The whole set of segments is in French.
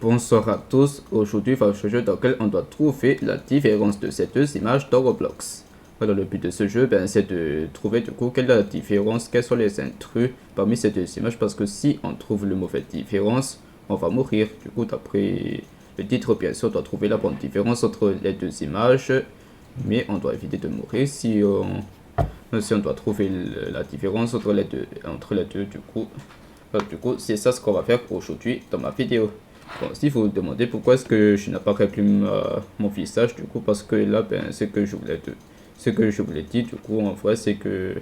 Bonsoir à tous, aujourd'hui va ce jeu dans lequel on doit trouver la différence de ces deux images dans Roblox. Alors le but de ce jeu, c'est de trouver du coup quelle est la différence, quels sont les intrus parmi ces deux images, parce que si on trouve le mauvais différence, on va mourir. Du coup d'après le titre, bien sûr, on doit trouver la bonne différence entre les deux images, mais on doit éviter de mourir si on doit trouver la différence entre les deux du coup, c'est ça ce qu'on va faire aujourd'hui dans ma vidéo. Bon, si vous vous demandez pourquoi est-ce que je n'ai pas rempli mon visage, du coup, parce que là, ce que je voulais dire, du coup, en vrai, c'est que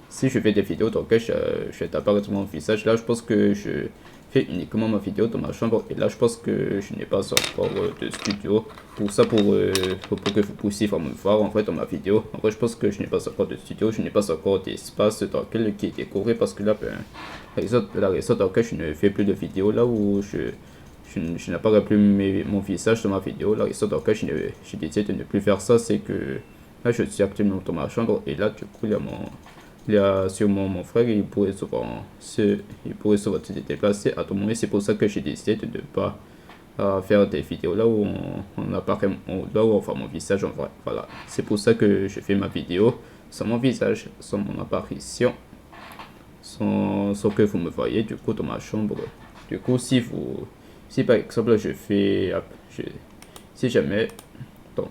si je fais des vidéos dans lesquelles je n'apparaître mon visage, là, je pense que je fais uniquement ma vidéo dans ma chambre, et là, je pense que je n'ai pas encore de studio pour ça, pour que vous puissiez me voir, en fait, dans ma vidéo. En vrai, je pense que je n'ai pas encore de studio, je n'ai pas encore d'espace dans lequel qui est décoré, parce que là, la raison dans laquelle je ne fais plus de vidéos, là où je n'apparais plus mon visage dans ma vidéo. La raison dans laquelle j'ai décidé de ne plus faire ça, c'est que là, je suis actuellement dans ma chambre et là, du coup, il y a sûrement mon frère, il pourrait souvent se déplacer à tout moment. C'est pour ça que j'ai décidé de ne pas faire des vidéos là où on apparaît, là où on voit mon visage en vrai. Voilà, c'est pour ça que je fais ma vidéo sans mon visage, sans mon apparition, sans que vous me voyez du coup dans ma chambre. Du coup, si par exemple si jamais, donc,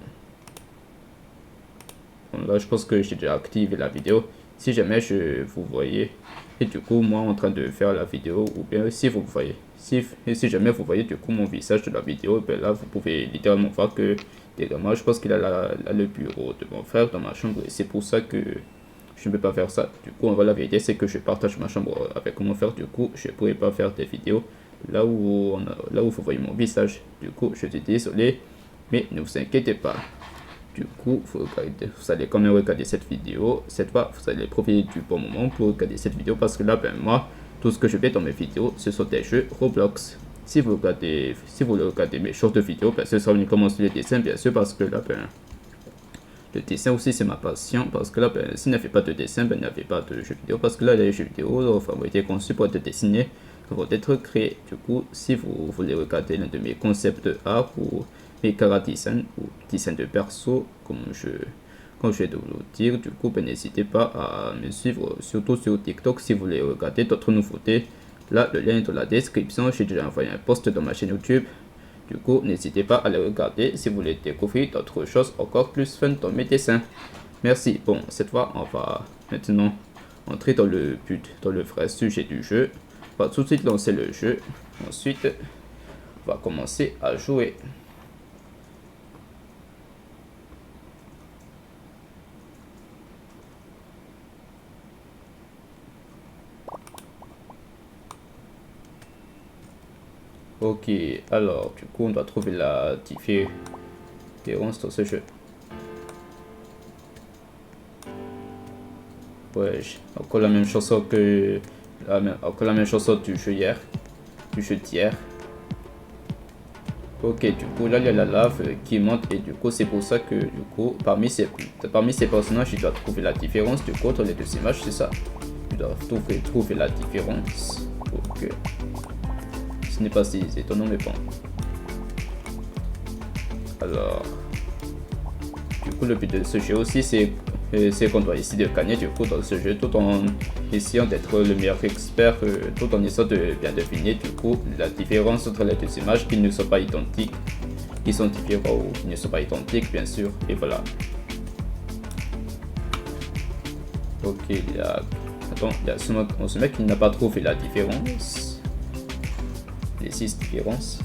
là je pense que j'ai déjà activé la vidéo, si jamais vous voyez, et du coup moi en train de faire la vidéo, ou bien si vous voyez, si jamais vous voyez du coup mon visage de la vidéo, ben là vous pouvez littéralement voir que moi je pense qu'il a le bureau de mon frère dans ma chambre, et c'est pour ça que je ne peux pas faire ça. Du coup, en vrai, la vérité, c'est que je partage ma chambre avec mon frère. Du coup, je ne pourrais pas faire des vidéos là où vous voyez mon visage. Du coup, je suis désolé, mais ne vous inquiétez pas. Du coup, vous allez quand même regarder cette vidéo. Cette fois, vous allez profiter du bon moment pour regarder cette vidéo parce que là, moi, tout ce que je fais dans mes vidéos, ce sont des jeux Roblox. Si vous regardez mes shorts de vidéos, ce sera uniquement sur les dessins, bien sûr, parce que là, le dessin aussi, c'est ma passion, parce que là, s'il n'y avait pas de dessin, il n'y avait pas de jeux vidéo, parce que là, les jeux vidéo ont été conçus pour être dessinés, pour être créés. Du coup, si vous voulez regarder l'un de mes concepts d'art ou mes design ou design de perso, comme je vais de vous le dire, du coup, n'hésitez pas à me suivre, surtout sur TikTok, si vous voulez regarder d'autres nouveautés. Là, le lien est dans la description, j'ai déjà envoyé un post dans ma chaîne YouTube. Du coup, n'hésitez pas à les regarder si vous voulez découvrir d'autres choses encore plus fun dans mes dessins. Merci. Bon, cette fois, on va maintenant entrer dans le vrai sujet du jeu. On va tout de suite lancer le jeu. Ensuite, on va commencer à jouer. Ok, alors, du coup, on doit trouver la différence dans ce jeu. Ouais, encore la même chanson que encore la même chanson du jeu d'hier. Ok, du coup là il y a la lave qui monte et du coup c'est pour ça que du coup parmi ces personnages je dois trouver la différence du coup entre les deux images, c'est ça. Je dois trouver la différence. Ok. Ce n'est pas si étonnant mais bon. Alors, du coup le but de ce jeu aussi c'est qu'on doit essayer de gagner du coup dans ce jeu tout en essayant d'être le meilleur expert, tout en essayant de bien deviner du coup la différence entre les deux images qui ne sont pas identiques, qui sont différents ou qui ne sont pas identiques bien sûr, et voilà. Ok, il y a ce mec qui n'a pas trouvé la différence, les 6 différences.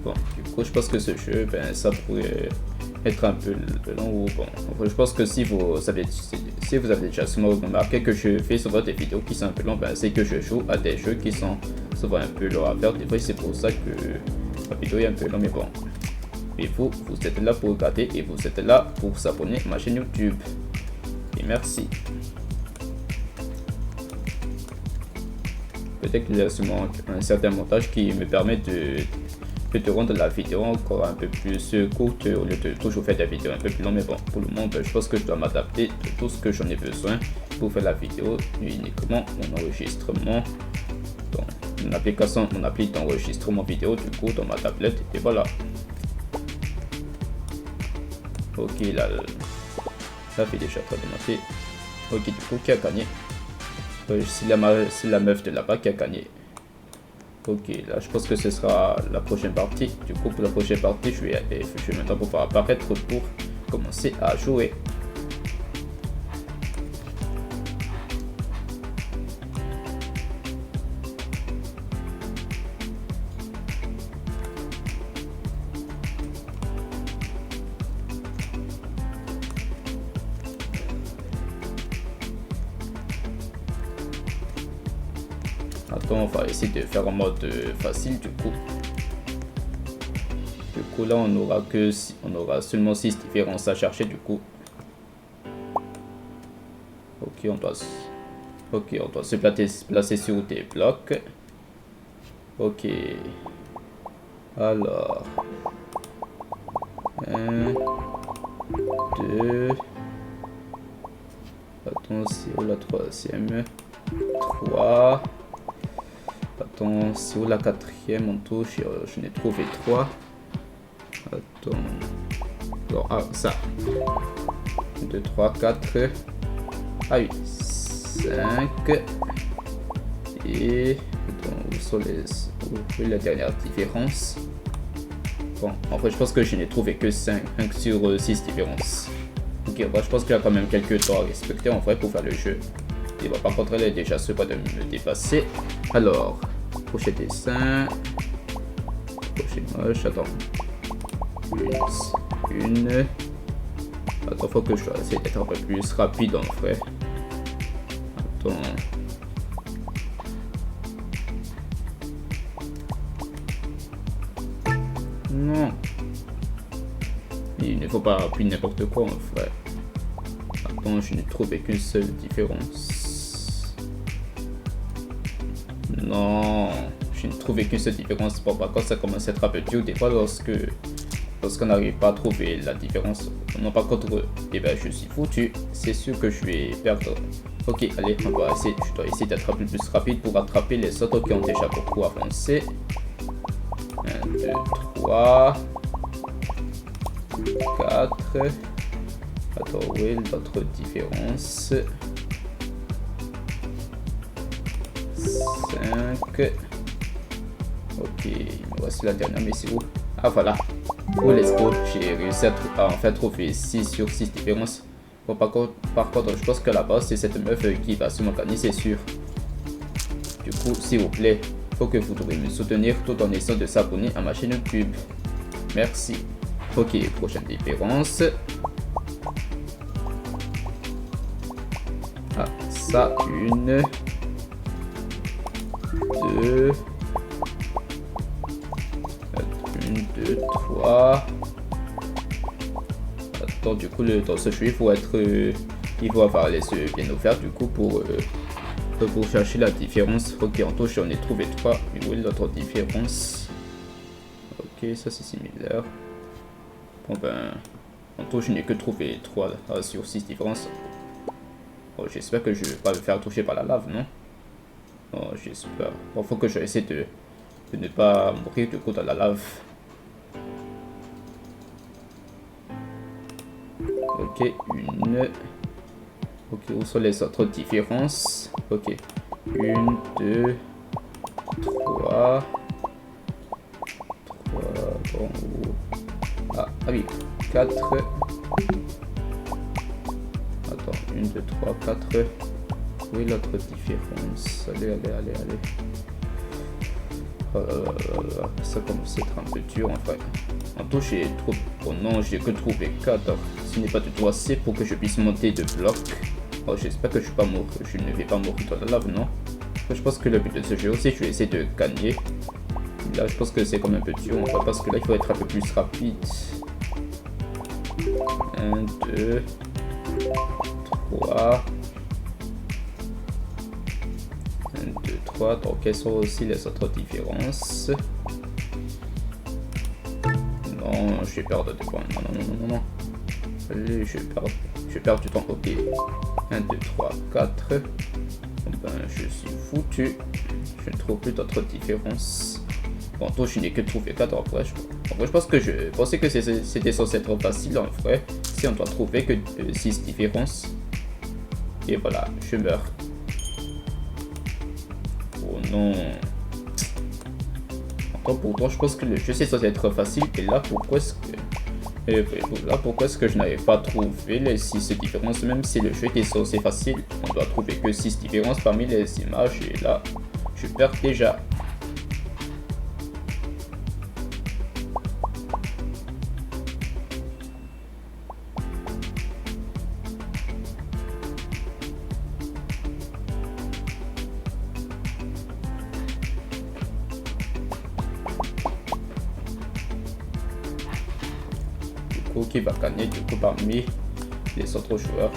Bon, du coup je pense que ce jeu, ça pourrait être un peu long ou bon. Enfin, je pense que si vous avez déjà souvent remarqué que je fais souvent des vidéos qui sont un peu longues, c'est que je joue à des jeux qui sont souvent un peu longs à faire. Des fois, c'est pour ça que la vidéo est un peu longue, mais bon. Et vous êtes là pour regarder et vous êtes là pour vous abonner à ma chaîne YouTube. Et merci. Peut-être qu'il y a sûrement un certain montage qui me permet de te rendre la vidéo encore un peu plus courte au lieu de toujours faire des vidéos un peu plus longues, mais bon, pour le moment je pense que je dois m'adapter de tout ce que j'en ai besoin pour faire la vidéo, uniquement mon enregistrement. Donc une application, mon appli d'enregistrement vidéo du coup dans ma tablette et voilà. Ok, là, ça fait déjà très monter. Ok, du coup, qui a gagné? C'est la meuf de là-bas qui a gagné. Ok, là, je pense que ce sera la prochaine partie. Du coup, pour la prochaine partie, je vais maintenant pouvoir apparaître pour commencer à jouer. Attends, on va essayer de faire en mode facile du coup. Du coup là on aura seulement 6 différences à chercher du coup. Ok, on doit se placer sur des blocs. Ok. Alors 1 2. Attends, c'est où la troisième? 3. Attends, c'est où la quatrième en touche? Je n'ai trouvé 3. Attends. Bon, ah, ça. 2, 3, 4. Ah oui. 5. Et. Attends, où est la dernière différence? Bon, en fait, je pense que je n'ai trouvé que 5 sur 6 différences. Ok, bah, je pense qu'il y a quand même quelques temps à respecter en vrai pour faire le jeu. Et bah, par contre, elle est déjà sur le point de me dépasser. Alors, prochain dessin. Prochain moche. Attends. Une. Attends, faut que je dois essayer d'être un peu plus rapide en vrai. Attends. Non. Il ne faut pas appuyer n'importe quoi en vrai. Attends, je n'ai trouvé qu'une seule différence. Non, je n'ai trouvé qu'une seule différence. Bon, par contre, ça commence à être un peu dur des fois lorsqu'on n'arrive pas à trouver la différence. Non, par contre, eh ben, je suis foutu. C'est sûr que je vais perdre. Ok, allez, on va essayer. Je dois essayer d'être un peu plus rapide pour rattraper les autres qui ont déjà beaucoup avancé. 1, 2, 3, 4. Attends, où est l'autre différence? 5. Ok, voici la dernière, mais c'est où? Ah voilà. Oh, let's go. J'ai réussi à en fait trouver 6 sur 6 différences. Bon, par contre, je pense que là-bas, c'est cette meuf qui va sûrement gagner, c'est sûr. Du coup, s'il vous plaît, faut que vous devez me soutenir tout en essayant de s'abonner à ma chaîne YouTube. Merci. Ok, prochaine différence. Ah, ça, 1, 2, 1, 2, 3. Attends, du coup, dans ce jeu, il faut avoir les yeux bien ouverts, du coup, pour chercher la différence. Ok, en touche, j'en ai trouvé 3. Mais où est l'autre différence? Ok, ça c'est similaire. Bon ben, en touche, je n'ai que trouvé 3 sur 6 différences. Oh, j'espère que je vais pas me faire toucher par la lave, non? Oh, j'espère. Bon, faut que j'essaie de ne pas mourir du coup dans la lave. Ok, 1. Ok, où sont les autres différences? Ok, 1, 2, 3. Bon, ah oui, 4. Attends, 1, 2, 3, 4. Où est l'autre différence? Allez. Ça commence à être un peu dur en fait. En tout, j'ai trouvé. Oh non, j'ai que trouvé 4. Ce n'est pas du tout assez pour que je puisse monter de blocs. Oh, j'espère que je ne vais pas mourir dans la lave, non? Je pense que le but de ce jeu aussi, je vais essayer de gagner. Là, je pense que c'est comme un peu dur en fait, parce que là, il faut être un peu plus rapide. 1, 2, 3. 1, 2, 3. Donc, quelles sont aussi les autres différences? Non, je vais perdre des points. Non. Allez, je perds du temps. Ok. 1, 2, 3, 4. Ben, je suis foutu. Je ne trouve plus d'autres différences. Bon, toi, je n'ai que trouvé 4 en vrai. En vrai, je pense que je pensais que c'était censé être facile en vrai. Si on doit trouver que 6 différences. Et voilà, je meurs. Oh non. Encore pourtant, je pense que le jeu c'est censé être facile. Et là, pourquoi est-ce que je n'avais pas trouvé les 6 différences, même si le jeu était censé facile? On doit trouver que 6 différences parmi les images. Et là, je perds déjà. Qui va gagner du coup parmi les autres joueurs.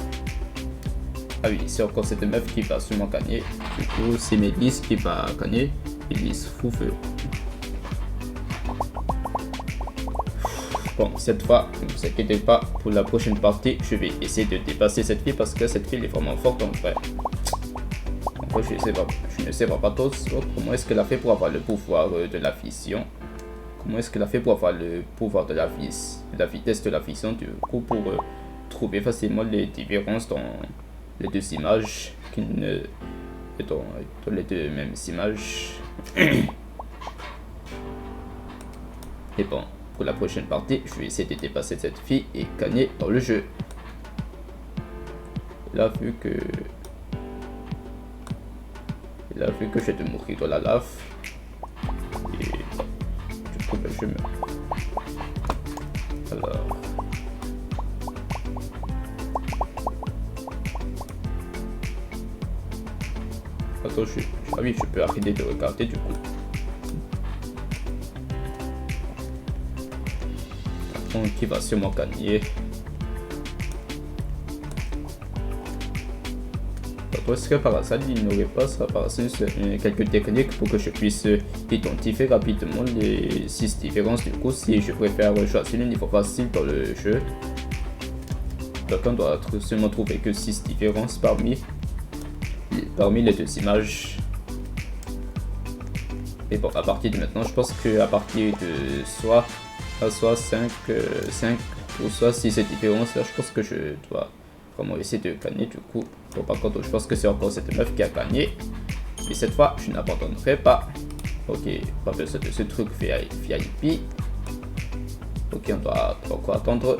Ah oui, c'est encore cette meuf qui va sûrement gagner. Du coup, c'est Mélisse qui va gagner. Mélisse Foufeu. Bon, cette fois, ne vous inquiétez pas, pour la prochaine partie, je vais essayer de dépasser cette fille parce que cette fille est vraiment forte en vrai. En vrai, je ne sais pas trop comment est-ce qu'elle a fait pour avoir le pouvoir de la fission. Comment est-ce qu'elle a fait pour avoir le pouvoir de la vitesse de la fission, du coup, pour trouver facilement les différences dans les deux images, qui ne dans les deux mêmes images. Et bon, pour la prochaine partie, je vais essayer de dépasser cette fille et gagner dans le jeu. Là, vu que je vais te mourir dans la lave, et je trouve que je meurs. Alors, attends, ah oui, je peux arrêter de regarder du coup. Attends, qui va sûrement gagner. Est-ce que par hasard il n'aurait pas ça par hasard quelques techniques pour que je puisse identifier rapidement les 6 différences? Du coup, si je préfère choisir le niveau facile dans le jeu, donc on doit seulement trouver que 6 différences parmi les deux images. Et bon, à partir de maintenant, je pense que à partir de soit 5 ou soit 6 différences, là, je pense que je dois vraiment essayer de gagner du coup. Bon, par contre, je pense que c'est encore cette meuf qui a gagné. Et cette fois, je n'abandonnerai pas. Ok, pas besoin de ce truc VIP. Ok, on doit encore attendre.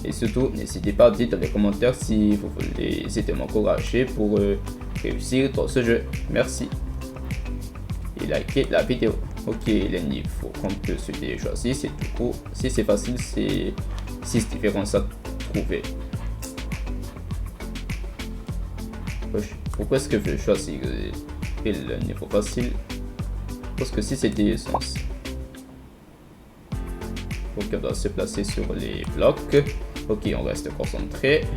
Et surtout, n'hésitez pas à dire dans les commentaires si vous voulez essayer de m'encourager pour réussir dans ce jeu. Merci. Et likez la vidéo. Ok, les niveaux comme que celui que j'ai choisi, c'est du coup, si c'est facile, c'est 6 différences à trouver. Pourquoi est-ce que je choisis le niveau facile? Parce que si c'était essence. Ok, on doit se placer sur les blocs. Ok, on reste concentré.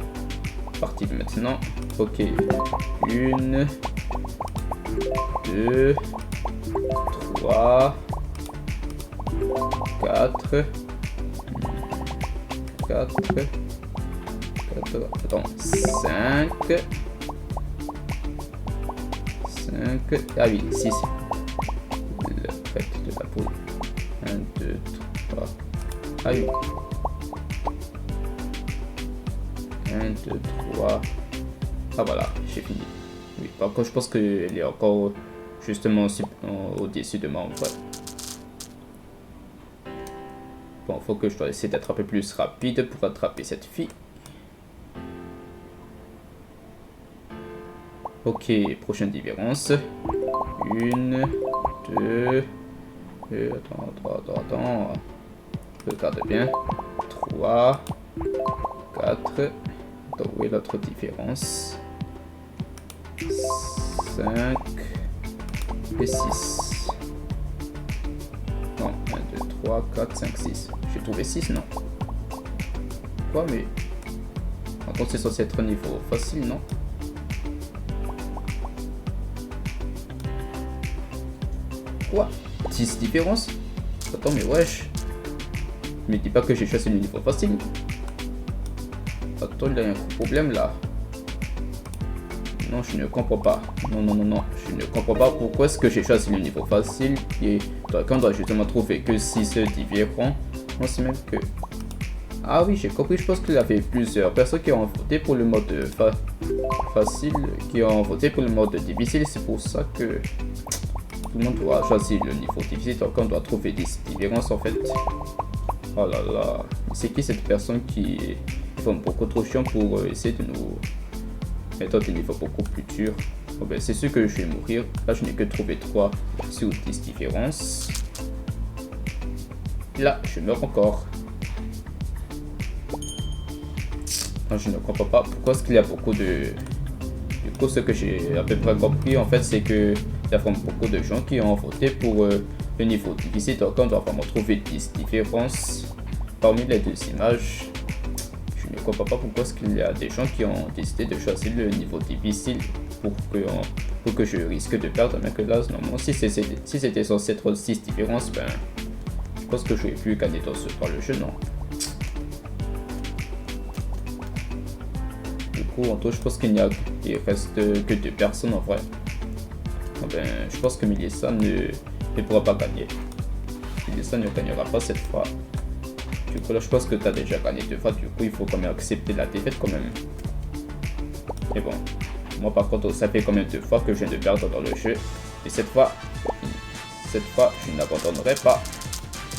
Partie de maintenant. Ok, 1, 2, 3, 4, attends, 5, ah oui, 6. Le fait de la poule. 1, 2, 3. Ah oui. 1, 2, 3. Ah voilà, j'ai fini. Oui, par contre, je pense qu'elle est encore justement au-dessus de moi en fait. Bon, faut que je dois essayer d'être un peu plus rapide pour attraper cette fille. Ok, prochaine différence. 1, 2, attends. Regarde bien. 3, 4. Donc, où est l'autre différence? 5 et 6. Non, 1, 2, 3, 4, 5, 6. J'ai trouvé 6, non? Quoi, mais... Par contre, c'est censé être un niveau facile, non? Quoi? 6 différences? Attends, mais wesh. Mais dis pas que j'ai choisi le niveau facile. Attends, il y a un problème là. Non, je ne comprends pas. Non, non, non, non. Je ne comprends pas pourquoi est-ce que j'ai choisi le niveau facile et quand on doit justement trouver que 6 différents. Non, c'est même que... Ah oui, j'ai compris. Je pense qu'il y avait plusieurs personnes qui ont voté pour le mode facile, qui ont voté pour le mode difficile. C'est pour ça que tout le monde doit choisir le niveau difficile. Donc on doit trouver des différences en fait. Oh là là. C'est qui cette personne qui font beaucoup trop chiant pour essayer de nous mettre des niveaux beaucoup plus durs? Oh ben, c'est sûr que je vais mourir. Là, je n'ai que trouvé 3 sur 10 différences. Là, je meurs encore. Non, je ne comprends pas pourquoi est-ce qu'il y a beaucoup de... Du coup, ce que j'ai à peu près compris, en fait, c'est que il y a vraiment beaucoup de gens qui ont voté pour le niveau difficile. Donc, on doit vraiment trouver 10 différences parmi les deux images. Je ne comprends pas pourquoi est-ce qu'il y a des gens qui ont décidé de choisir le niveau difficile pour que je risque de perdre. Mais que là, normalement, si c'était censé être 6 différences, ben, je pense que je vais plus gagner dans le jeu, non. Du coup, en tout, je pense qu'il reste que 2 personnes en vrai. Ben, je pense que Melissa ne pourra pas gagner. Melissa ne gagnera pas cette fois. Du coup, là, je pense que tu as déjà gagné 2 fois. Du coup, il faut quand même accepter la défaite quand même. Mais bon, moi par contre, ça fait quand même 2 fois que je viens de perdre dans le jeu. Et cette fois, je n'abandonnerai pas.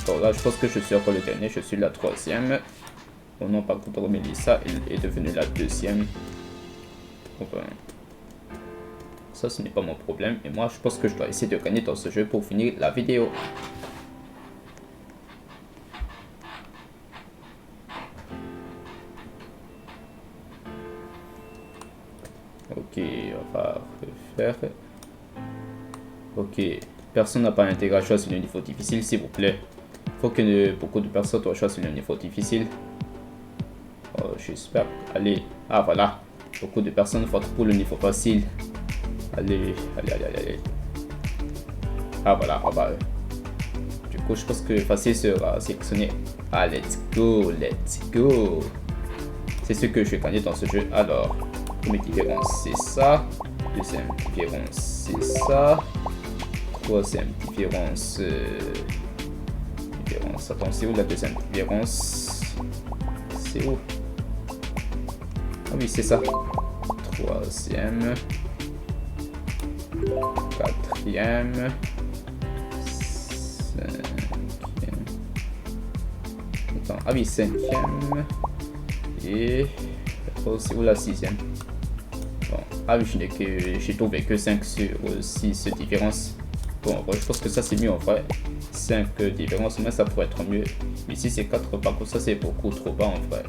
Bon, là, je pense que je suis encore le dernier. Je suis la 3e. Bon, non, par contre, Melissa est devenue la 2e. Bon, ben, ça, ce n'est pas mon problème. Et moi, je pense que je dois essayer de gagner dans ce jeu pour finir la vidéo. Ok, on va refaire. Ok, personne n'a pas intérêt à choisir le niveau difficile, s'il vous plaît. Faut que beaucoup de personnes doivent choisir le niveau difficile. Oh, j'espère. Allez, ah voilà. Beaucoup de personnes votent pour le niveau facile. Allez, allez, allez, allez. Ah voilà, ah bah. Du coup, je pense que facile sera sélectionné. Ah, let's go, let's go. C'est ce que je vais gagner dans ce jeu. Alors, première différence, c'est ça. Deuxième différence, c'est ça. Troisième différence. Attends, c'est où la deuxième différence? C'est où? Ah oui, c'est ça. Troisième. Quatrième. Cinquième. Attends, ah oui, cinquième. Et c'est où la sixième? Bon, ah oui, j'ai trouvé que 5 sur 6 différences. Bon, je pense que ça c'est mieux en vrai. 5 différences, mais ça pourrait être mieux. Ici c'est 4, par contre ça c'est beaucoup trop bas en vrai.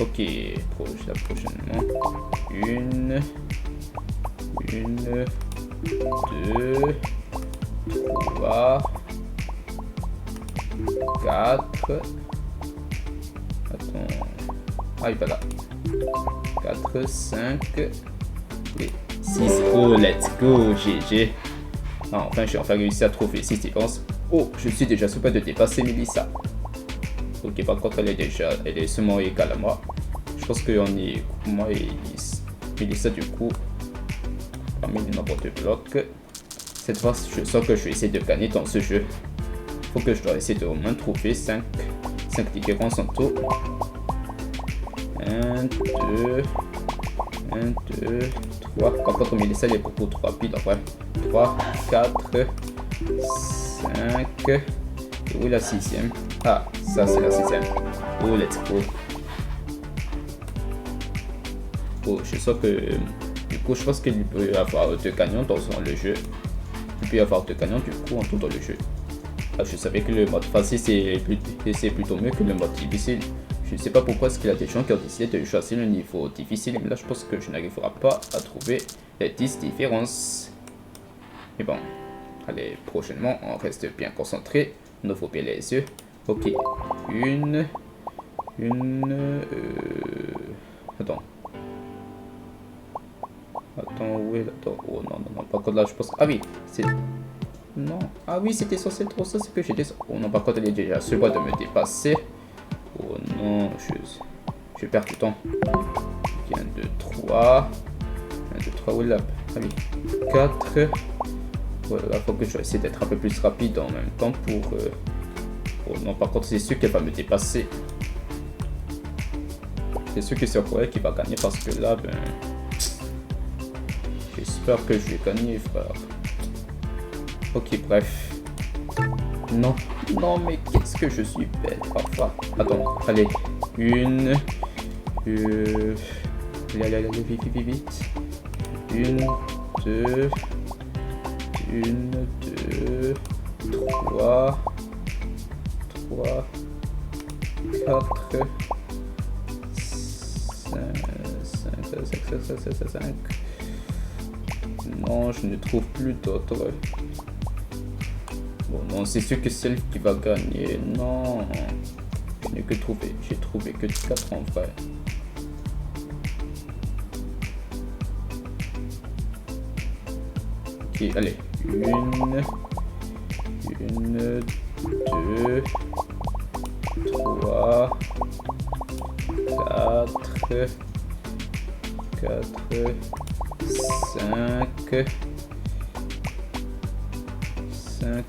Ok, prochainement. 1, 2, 3, 4. Attends. Ah, il va là. 4, 5 et 6. Oh, let's go, GG. Ah, enfin, j'ai enfin réussi à trouver 6 différences. Oh, je suis déjà super de dépasser Melissa. Ok, par contre, elle est seulement égale à moi. Je pense qu'on est moi et Melissa du coup parmi les nombres de blocs. Cette fois, je sens que je vais essayer de gagner dans ce jeu. Faut que je dois essayer de au moins trouver 5 différences en tout. 1, 2, 3. Par contre, Melissa, elle est beaucoup trop rapide en vrai. 3, 4, 5. Et où est la sixième? Ah, ça c'est la sixième. Oh, let's go. Oh, je sens que du coup, je pense qu'il peut y avoir 2 gagnants dans le jeu. Il peut y avoir 2 gagnants du coup en tout dans le jeu. Ah, je savais que le mode facile c'est plutôt mieux que le mode difficile. Je ne sais pas pourquoi est-ce qu'il y a des gens qui ont décidé de choisir le niveau difficile. Mais là, je pense que je n'arriverai pas à trouver les 10 différences. Mais bon, allez, prochainement, on reste bien concentré. On ouvre bien les yeux. Ok, attends. Attends, où est là? Oh non, non, non, par contre là, je pense... Ah oui, c'est... Non, ah oui, c'était censé être ça, c'est que j'étais... Oh non, par contre, elle est déjà sur le point de me dépasser. Oh non, je perds du temps. 1, 2, 3. 1, 2, 3, oui là. Allez, 4. Voilà, faut que je vais essayer d'être un peu plus rapide en même temps pour... Oh non, par contre, c'est sûr qu'elle va me dépasser. C'est sûr que c'est encore elle qui va gagner parce que là, ben... J'espère que je vais gagner, frère. Ok, bref. Non, non, mais qu'est-ce que je suis bête parfois. Attends, allez. Une... Allez, vite, vite, vite. 1, 2... 1, 2... 3... 3... 4... 5... Non, je ne trouve plus d'autres. Bon, non, c'est sûr que celle qui va gagner. Non, je n'ai que trouvé. J'ai trouvé que 4 en vrai. Ok, allez. 1, 2, 3, 4, 5.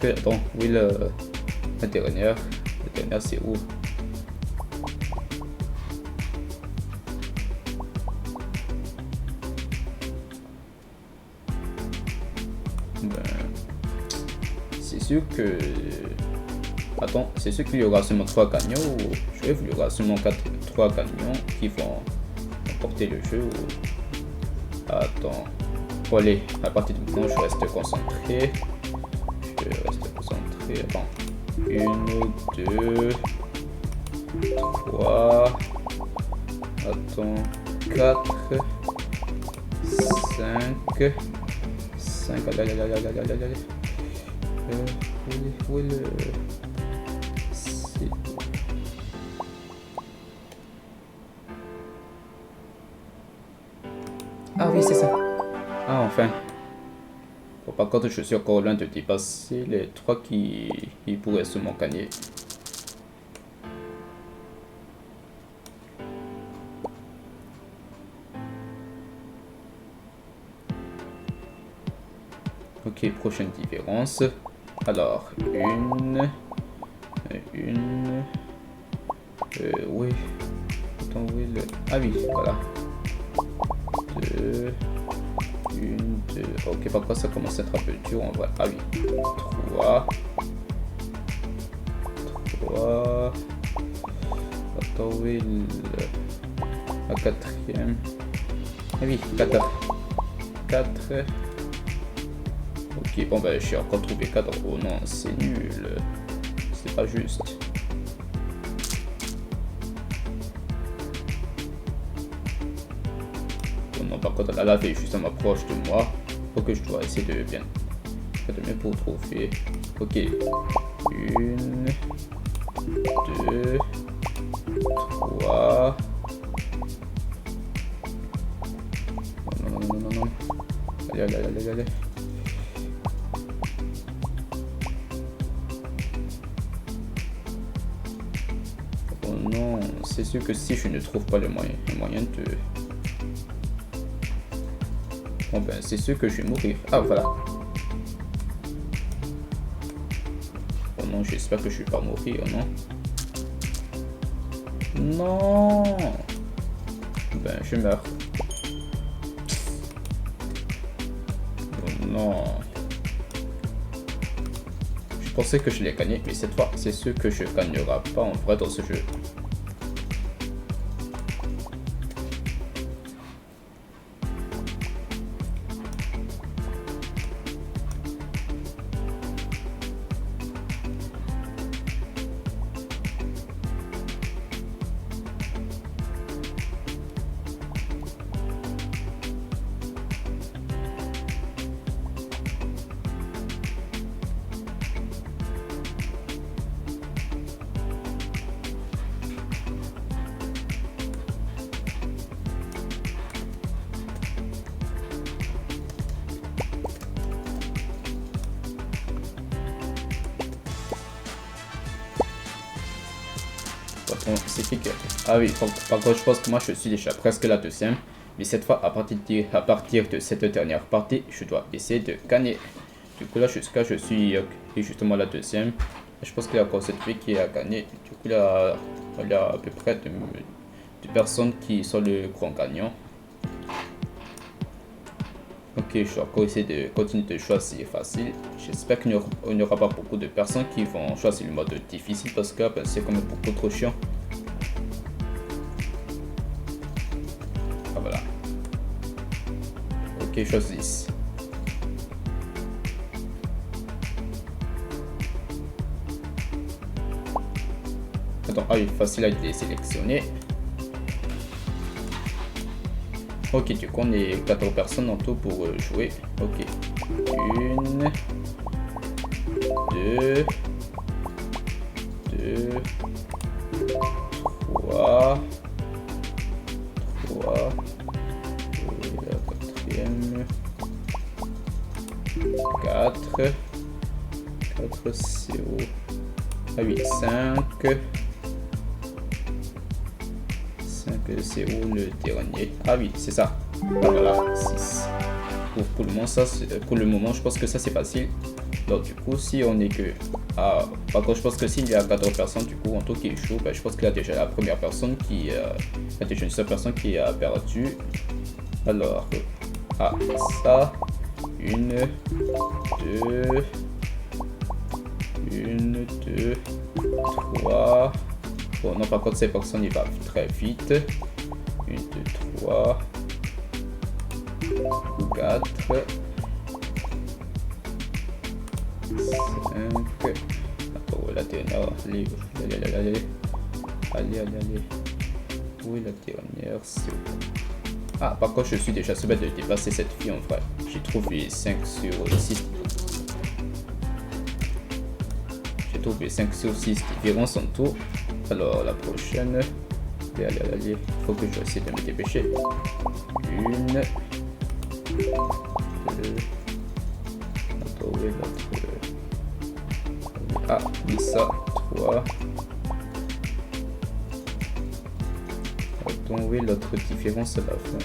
Attends, oui, la dernière. La dernière, c'est où? Ben, c'est sûr que... Attends, c'est sûr qu'il y aura seulement 3 gagnants ou... Je rêve, il y aura seulement 3 gagnants qui vont remporter le jeu ou... Attends. Bon, allez, à partir de maintenant, je reste concentré. Attends. 1, 2, 3. Attends. 4, 5. 5. Allez. Où est le... Ah oui, c'est ça. Ah, enfin. Bon, par contre, je suis encore loin de dépasser les 3 qui pourraient seulement gagner. Ok, prochaine différence. Alors, une... oui. Attends, oui, le... Ah oui, voilà. 2... 1, 2... Ok, par contre, ça commence à être un peu dur, en vrai. Ah oui. 3... Attends, oui, la 4e... Ah oui, 4... Ok, bon ben j'ai encore trouvé 4. Oh non, c'est nul. C'est pas juste. Oh non, par contre, la lave est juste à ma proche de moi. Ok, je dois essayer de bien pour trouver. Ok. 1, 2, 3. Non. Allez. Oh non, c'est sûr que si je ne trouve pas le moyen de... Bon ben, c'est sûr que je vais mourir. Ah, voilà. Oh non, j'espère que je vais pas mourir, non. Non. Ben, je meurs. Oh non. Je pensais que je l'ai gagné, mais cette fois, c'est sûr que je ne gagnerai pas en vrai dans ce jeu. C'est qui que... Ah oui, par contre, je pense que moi je suis déjà presque la deuxième. Mais cette fois, à partir de cette dernière partie, je dois essayer de gagner. Du coup, là, jusqu'à je suis justement la deuxième. Je pense qu'il y a encore cette fille qui a gagné. Du coup, il y a à peu près deux personnes qui sont le grand gagnant. Ok, je vais encore essayer de continuer de choisir facile. J'espère qu'il n'y aura pas beaucoup de personnes qui vont choisir le mode difficile parce que c'est quand même beaucoup trop chiant. Ah voilà. Ok, choisis. Attends, ah oui, facile a été sélectionné. Ok, du coup on est 14 personnes en tout pour jouer. Ok. 1, 2, 3, et la quatrième, 4, 0, ah oui, 5, 0 le dernier. Ah oui, c'est ça. Ah voilà, 6. Pour le moment, je pense que ça c'est facile. Donc du coup, si on est que... Ah, par contre, je pense que s'il y a 14 personnes, du coup, en tout qui joue, je pense qu'il y a déjà la première personne qui... il y a déjà une seule personne qui a perdu. Alors, ah, ça. 1, 2... 3... Bon, non, par contre, cette personne, il va très vite. 1, 2, 3... 4... 5... Oh, la dernière... Allez. Où est la dernière? Ah, par contre, je suis déjà sûr de dépasser cette fille en vrai. J'ai trouvé 5 sur 6. J'ai trouvé 5 sur 6 différences en tout. Alors, la prochaine. Allez. Faut que je essaie de me dépêcher. 1, 2. Attends, où est l'autre? Ah, oui, ça. 3. Attends, où est l'autre différence à la fin?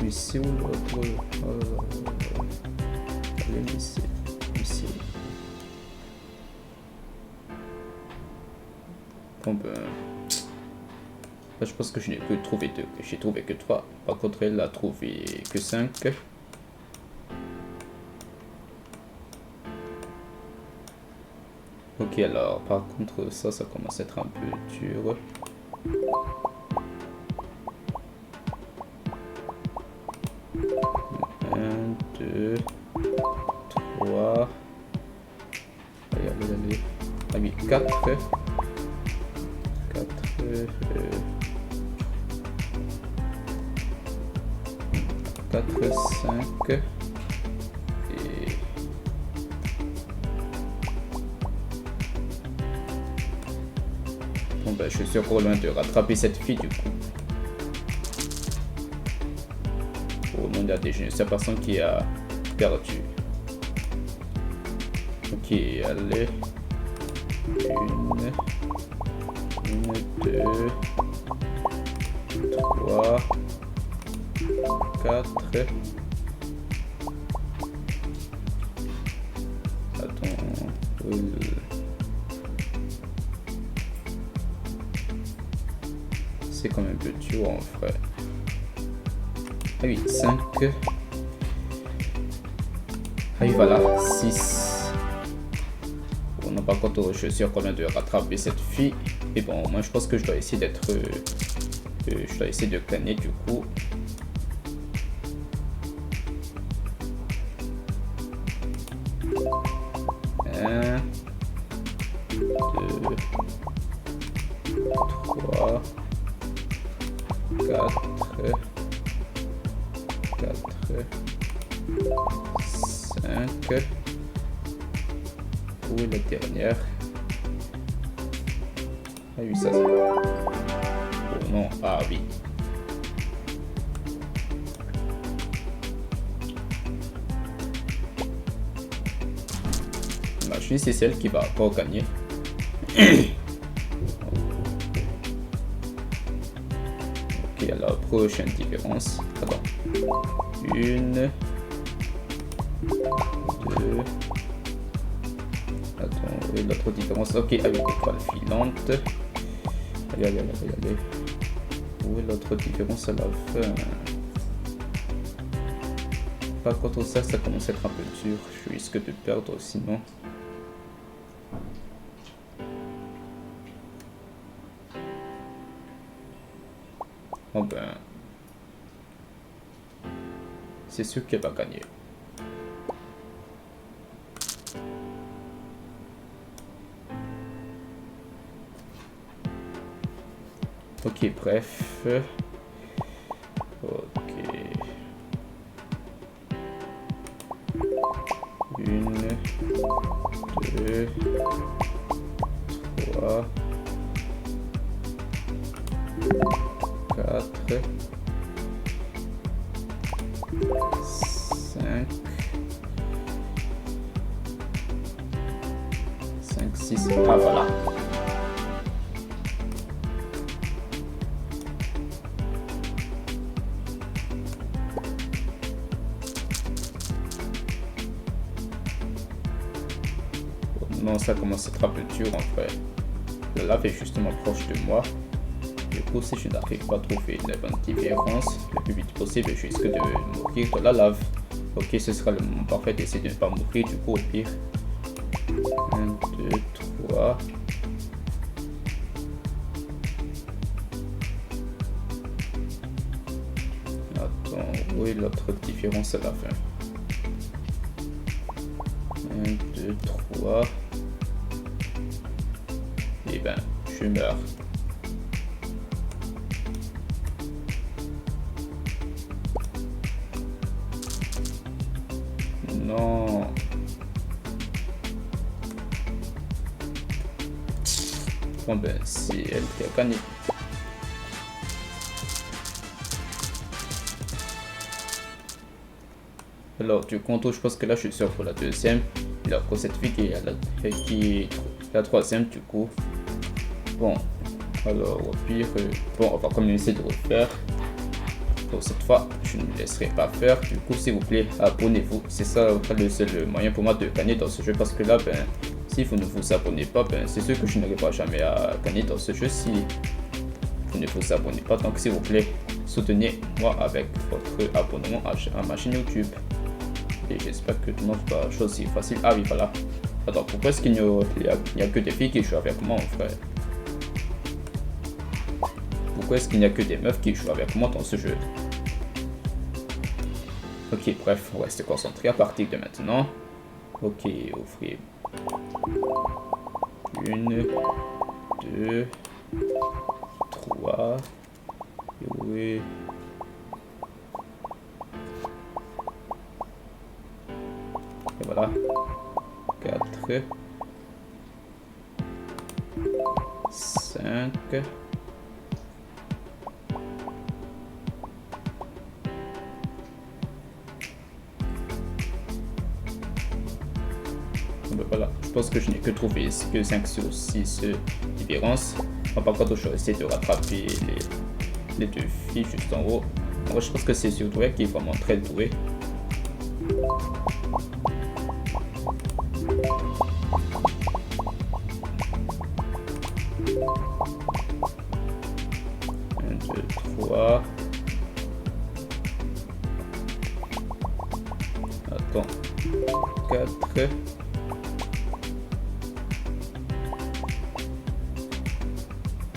Mais c'est où l'autre? Allez, mais c'est... Bon ben... Là, je pense que je n'ai que trouvé 2. J'ai trouvé que 3. Par contre, elle a trouvé que 5. Ok, alors, par contre, ça commence à être un peu dur. Un, 2, 3. Allez. Ah oui, 4. 5 et bon ben je suis encore loin de rattraper cette fille du coup. Au monde il y a déjà une seule personne qui a perdu. Ok, allez. 1, 2, 3, 4. Attends. C'est quand même un peu dur en vrai. Ah oui, 5. Ah oui, voilà, 6. Bon, non, par contre, je suis encore loin de rattraper cette fille. Et bon, moi je pense que je dois essayer d'être... je dois essayer de gagner du coup. Un, 2, 3, 4, 5. Où est la dernière? Ah oui, ça. Oh non, ah oui. Imagine c'est celle qui va pas gagner. Ok, alors prochaine différence. Attends. 1, 2. Attends, et l'autre différence. Ok, avec l'étoile filante. Allez. Où est l'autre différence à la fin? Par contre, ça commence à être un peu dur. Je risque de perdre sinon. Oh ben, c'est sûr qu'elle va gagner. Ok, bref. Ok. 1, 2, 3, 4, 5, 6. Ah voilà. Non, ça commence à être un peu dur en fait. La lave est justement proche de moi. Du coup, si je n'arrive pas à trouver la bonne différence le plus vite possible, je risque de mourir de la lave. Ok, ce sera le moment parfait d'essayer de ne pas mourir, du coup, au pire. 1, 2, 3. Attends, où est l'autre différence à la fin? 1, 2, 3. Et ben, je meurs. Non. Bon ben, c'est elle qui a gagné. Alors du coup, je pense que là je suis sûr pour la deuxième. Il a pour cette fille qui est la troisième du coup. Bon, alors au pire, bon, on va quand même essayer de refaire. Pour cette fois, je ne me laisserai pas faire. Du coup, s'il vous plaît, abonnez-vous. C'est ça le seul moyen pour moi de gagner dans ce jeu. Parce que là, ben, si vous ne vous abonnez pas, ben, c'est sûr que je n'arriverai jamais à gagner dans ce jeu si vous ne vous abonnez pas. Donc, s'il vous plaît, soutenez-moi avec votre abonnement à ma chaîne YouTube. Et j'espère que tout le monde va choisir facile. Ah oui, voilà. Attends, pourquoi est-ce qu'il n'y a que des filles qui jouent avec moi, frère? Pourquoi est-ce qu'il n'y a que des meufs qui jouent avec moi dans ce jeu? Ok, bref, on va rester concentré à partir de maintenant. Ok, offrir. 1, 2, 3. Oui. Et voilà. 4. 5. Ben voilà, je pense que je n'ai que trouvé que 5 sur 6 différences. Par contre, je vais essayer de rattraper les deux filles juste en haut. Moi, je pense que c'est surtout elle qui est vraiment très douée. Un, deux, trois. Attends. 4.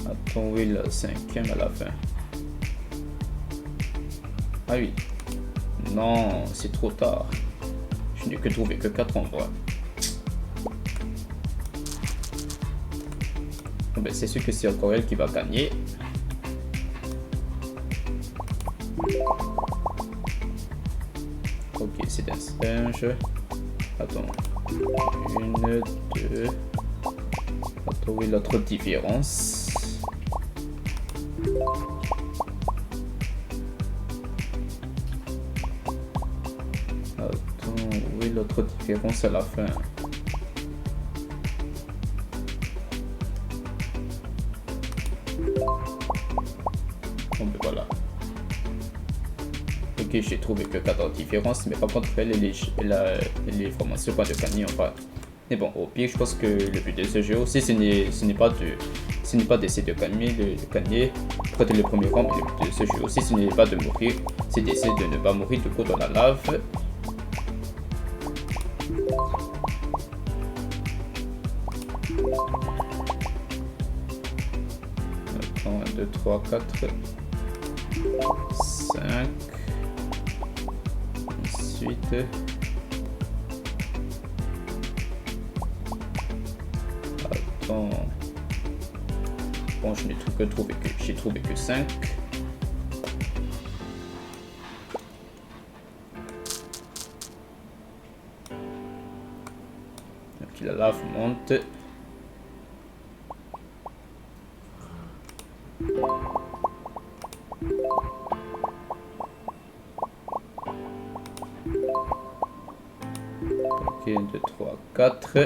Attends, oui, la 5e à la fin. Ah oui. Non, c'est trop tard. Je n'ai que trouvé que 4 endroits. Bon, ben, c'est sûr que c'est encore elle qui va gagner. Ok, c'est un singe. Attends. 1, 2. Attends, oui, l'autre différence. Attends, oui, l'autre différence à la fin. Bon, ben voilà. Ok, j'ai trouvé que 4 différences, mais par contre, elle est vraiment sur point de gagner, enfin. Mais bon, au pire, je pense que le but de ce jeu aussi, ce n'est pas d'essayer de gagner près de le premier round, mais le but de ce jeu aussi, ce n'est pas de mourir, c'est d'essayer de ne pas mourir du coup dans la lave. Attends, 1, 2, 3, 4, 5. Ensuite, attends. Bon, je n'ai trouvé que 5. Donc la lave monte. Ok, 1, 2, 3, 4.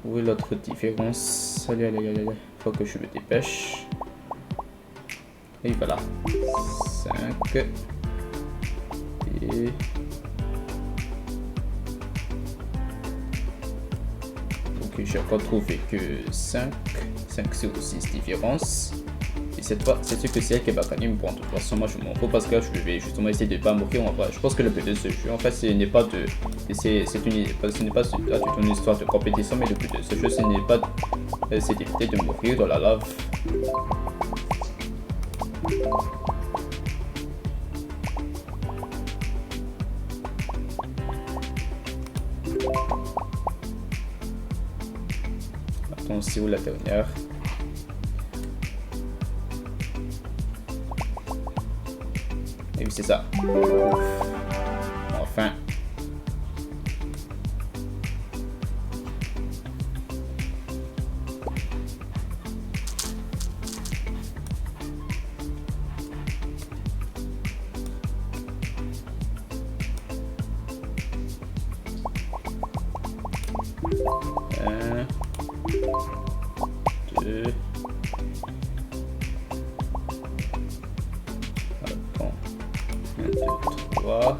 Où est l'autre différence? Allez, allez, allez, allez. Faut que je me dépêche. Et voilà. 5. Et... ok, j'ai encore trouvé que 5. 5 sur 6 différences. Et cette fois, c'est sûr que c'est elle qui va gagner. Mais bon, de toute façon, moi je m'en fous parce que je vais justement essayer de ne pas mourir. Enfin, je pense que le but de ce jeu, en fait, ce n'est pas de. Ce n'est pas une histoire de compétition, mais le but de ce jeu, ce n'est pas. C'est d'éviter de mourir dans la lave. Attends, c'est où la dernière? Et oui, c'est ça. Enfin. Un, deux. Attends. 1, 2, 3.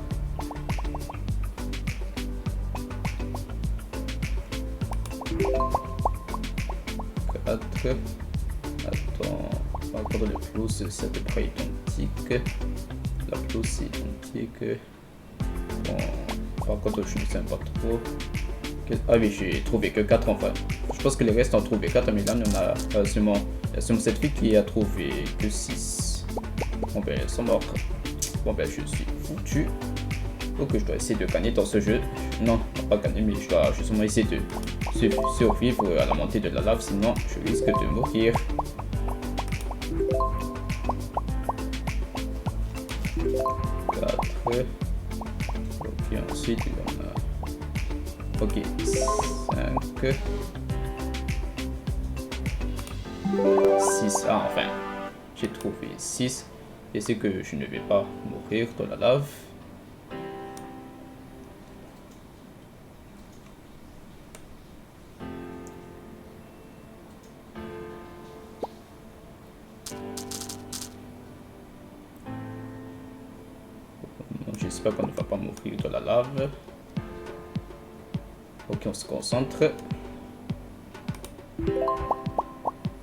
Attends, encore le plus, c'est à peu près identique. La plus est identique. Bon, par contre, je ne sais pas trop. Ah oui, j'ai trouvé que 4 enfin. Je pense que les restes ont trouvé 4, mais là, on a seulement cette fille qui a trouvé que 6. Bon ben, elles sont mortes. Bon ben, je suis foutu. Ok, je dois essayer de gagner dans ce jeu. Non, pas gagner, mais je dois justement essayer de survivre à la montée de la lave, sinon je risque de mourir. Ok, ensuite il y en a. Ok, 5. 6. Ah, enfin, j'ai trouvé 6. Et c'est que je ne vais pas mourir dans la lave. J'espère qu'on ne va pas mourir dans la lave. Ok, on se concentre.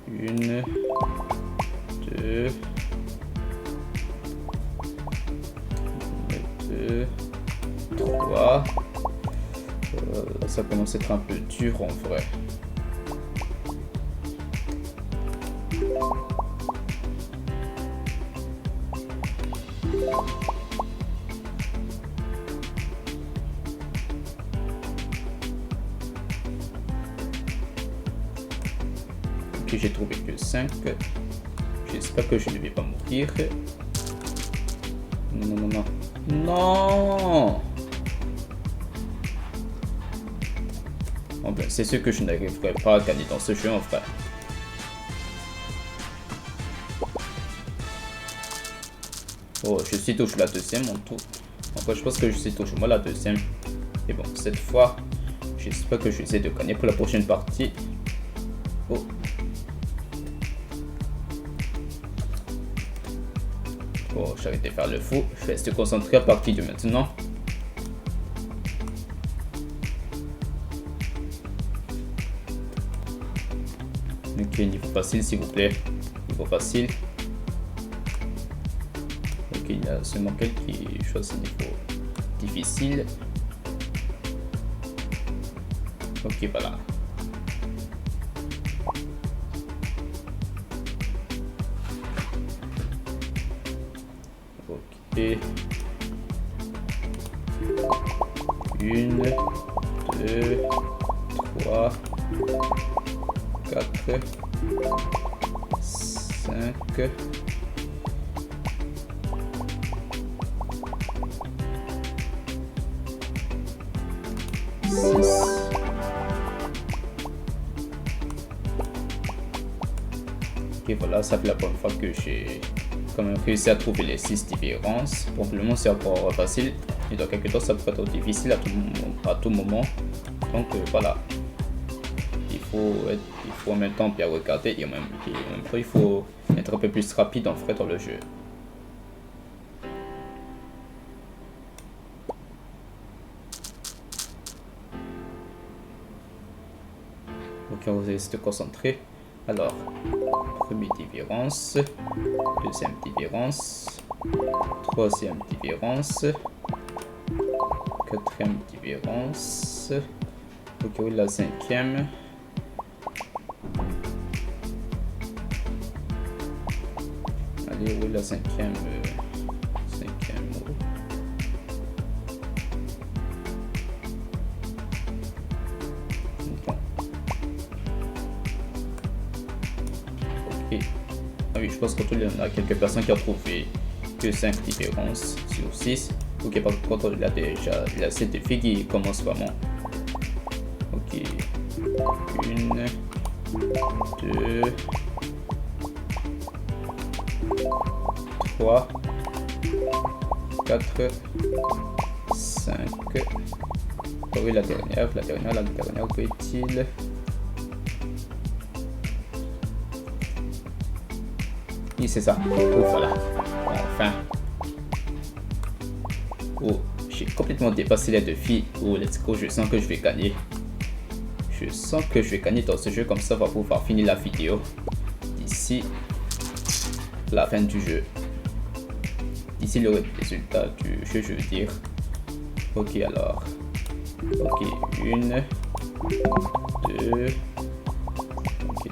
1, 2, 3. Ça commence à être un peu dur en vrai. Ok, j'ai trouvé que 5. J'espère que je ne vais pas mourir. Non, non, non, non. Non! Bon ben, c'est sûr que je n'arriverai pas à gagner dans ce jeu en vrai. Oh, je suis toujours la deuxième en tout. Enfin, je pense que je suis toujours moi la deuxième. Et bon, cette fois, j'espère que je vais essayer de gagner pour la prochaine partie. Oh. Bon, j'arrête de faire le fou. Je vais rester concentré à partir de maintenant. Ok, niveau facile s'il vous plaît. Niveau facile. Ok, il y a seulement quelques choses niveau difficile. Ok, voilà. Ok. 1, 2, 3, 4, 5. Et voilà, ça fait la première fois que j'ai quand même réussi à trouver les 6 différences. Probablement c'est encore facile, et dans quelques temps ça peut être difficile à tout moment. Donc voilà, il faut en même temps bien regarder et en même temps il faut être un peu plus rapide en fait dans le jeu. Donc on va essayer de se concentrer. Alors, première différence, deuxième différence, troisième différence, quatrième différence, ok, oui, la cinquième, allez, oui, la cinquième mot. Ah oui, je pense qu'en tout, il y en a quelques personnes qui ont trouvé que 5 différences sur 6. Ok, par contre, il y a 7 défis qui commencent vraiment. Ok. 1, 2, 3, 4, 5. Ah oui, la dernière, où est-il? Oui, c'est ça. Oh, voilà. Enfin. Oh, j'ai complètement dépassé les défis. Oh, let's go. Je sens que je vais gagner. Je sens que je vais gagner dans ce jeu. Comme ça, on va pouvoir finir la vidéo d'ici la fin du jeu. D'ici le résultat du jeu, je veux dire. Ok, alors. Ok, 1, 2. Ok,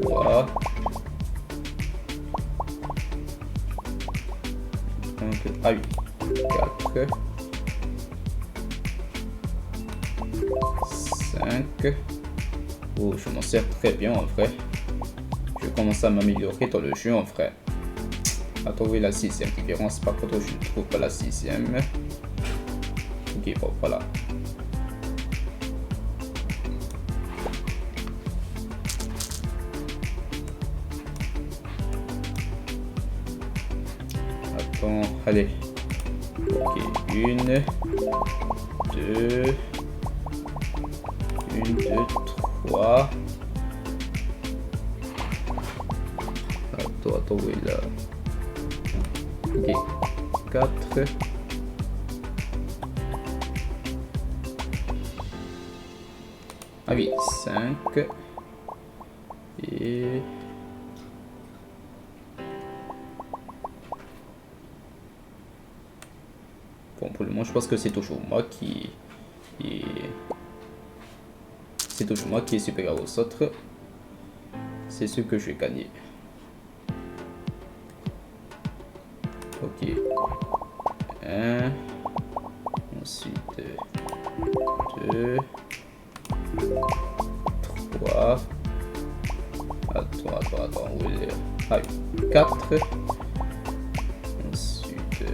3. Ah oui, 4, 5. Oh, je m'en sers très bien en vrai. Je commence à m'améliorer dans le jeu en vrai. À trouver la 6e différence, par contre je ne trouve pas la 6e. Ok, bon voilà. Attends, allez. Ok, 1, 2, 3. Attends, où est là? Ok, 4. Ah oui, 5. Et... bon, pour le moment, je pense que c'est toujours moi qui est... C'est toujours moi qui est supérieur aux autres. C'est ce que je vais gagner. Ok. 1. Ensuite 2. 3. Attends. Où est le... Ah oui. 4. Ensuite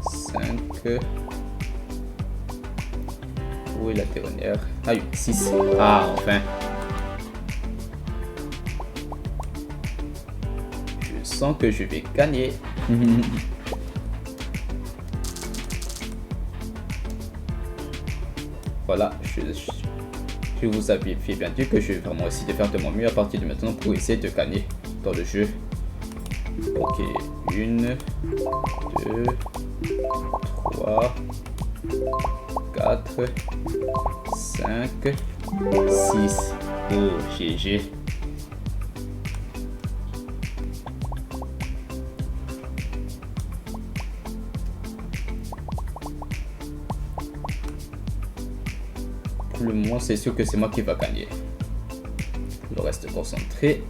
5. Où est la dernière? Ah oui, 6. Ah, enfin. Je sens que je vais gagner. Voilà, Je vous avais fait bien dire que je vais vraiment essayer de faire de mon mieux à partir de maintenant pour essayer de gagner dans le jeu. Ok, 1, 2, 3, 4, 5, 6. Oh, GG. Pour le moment, c'est sûr que c'est moi qui va gagner. Je reste concentré.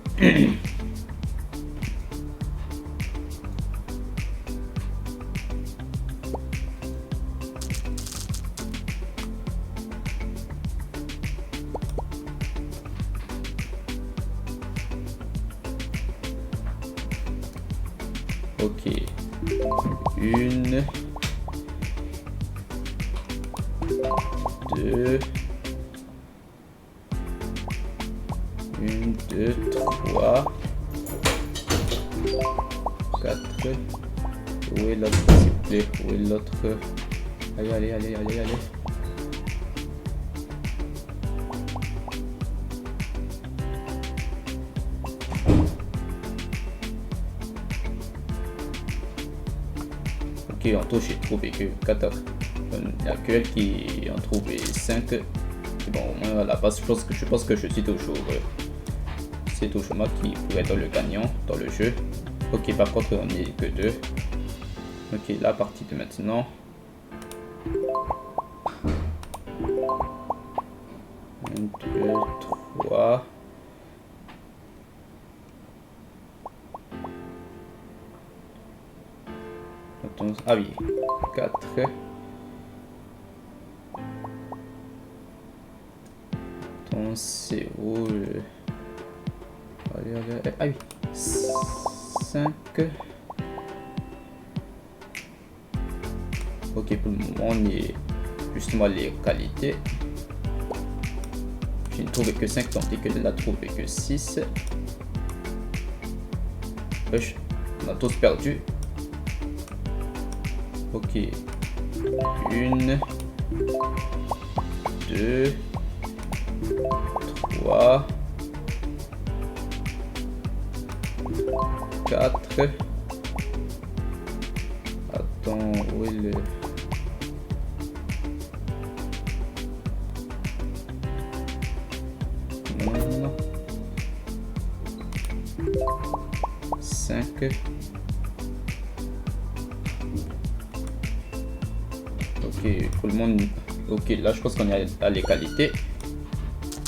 Ok. 1, 2, 1, 2, 3, 4. Où est l'autre, s'il vous plaît? Où est l'autre? Allez, allez, allez, allez, allez. Ok, en tout, j'ai trouvé que 14. Il n'y a que elle qui en trouvé 5. Bon, au moins à la base, je pense que je suis toujours. C'est toujours moi qui pourrais être le gagnant dans le jeu. Ok, par contre, on n'est que 2. Ok, là, à partir de maintenant. 1, 2, 3. Ah oui, 4. Attends, c'est où allez, allez, allez. Ah oui, 5. Ok, pour le moment, on est justement les qualités. Je n'ai trouvé que 5, tandis que elle n'a trouvé que 6. Wesh, on a tous perdu. Ok. 1, 2, 3, 4. Attends, où est le... Non. 5. Ok, pour le monde. Ok, là je pense qu'on est à l'égalité.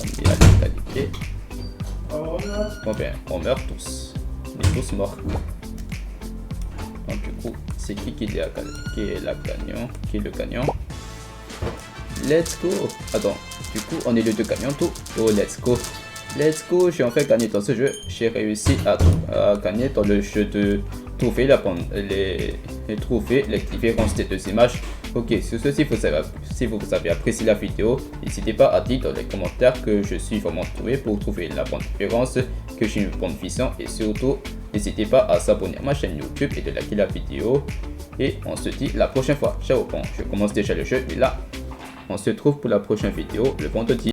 On est à l'égalité. Bon ben, on meurt tous. On est tous morts. Donc du coup, c'est qui est la gagnant? Qui est le gagnant? Let's go! Attends, du coup, on est les deux gagnants tout. Oh, let's go! Let's go! J'ai enfin gagné dans ce jeu. J'ai réussi à gagner dans le jeu de trouver les différences des deux images. Ok, sur ceci, si vous avez apprécié la vidéo, n'hésitez pas à dire dans les commentaires que je suis vraiment doué pour trouver la bonne différence, que j'ai une bonne vision et surtout, n'hésitez pas à s'abonner à ma chaîne YouTube et de liker la vidéo. Et on se dit la prochaine fois. Ciao, bon, je commence déjà le jeu et là, on se retrouve pour la prochaine vidéo le vendredi.